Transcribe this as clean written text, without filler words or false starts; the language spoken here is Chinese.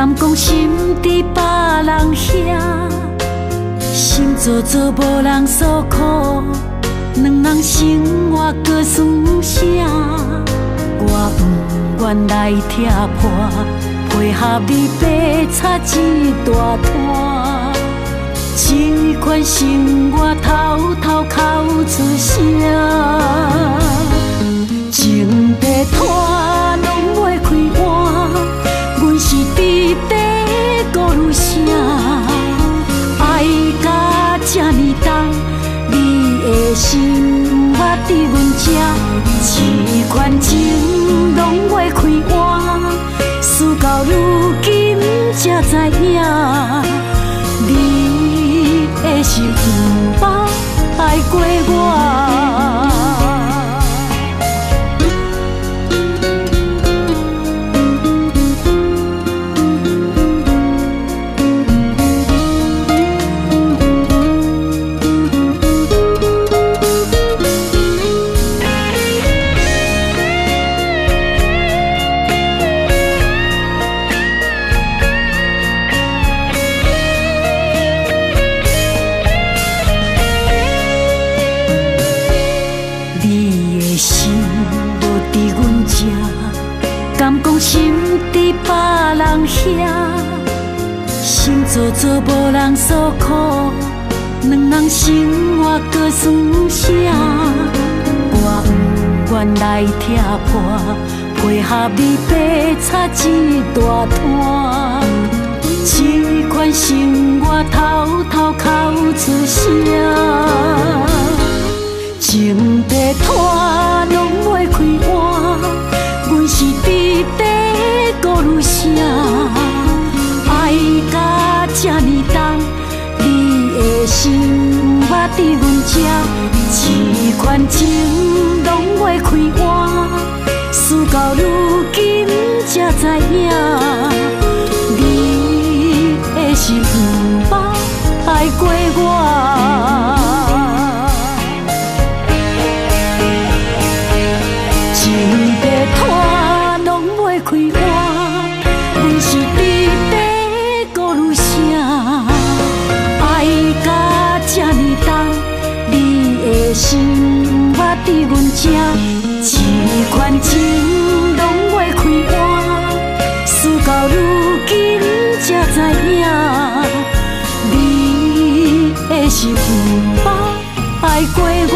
敢讲心伫别人遐，心做做无人诉苦，两人生活各算啥？我不愿来踢破，配合你白插一大摊，这款生活偷偷哭出声，情被拖拢袂开换，阮是伫底孤女声，爱甲这呢重，你的心捌伫阮这，这款情拢袂开换，事到如今才知影，你的心不捌爱过我。敢讲心伫别人遐，心做做无人诉苦，两人生活各算啥？我不愿来踢破，配合你白插一大摊，这款生活偷偷哭出声，情被拖拢袂开换。阮是伫底孤女声，爱甲这呢重，你的心捌伫阮这，这款情拢袂开换，事到如今才知影，你的心不捌爱过我。开换，阮是伫底孤女声，爱甲这呢重，你的心捌伫阮这，这款情拢袂开换，事到如今才知影，你的心不捌爱过我。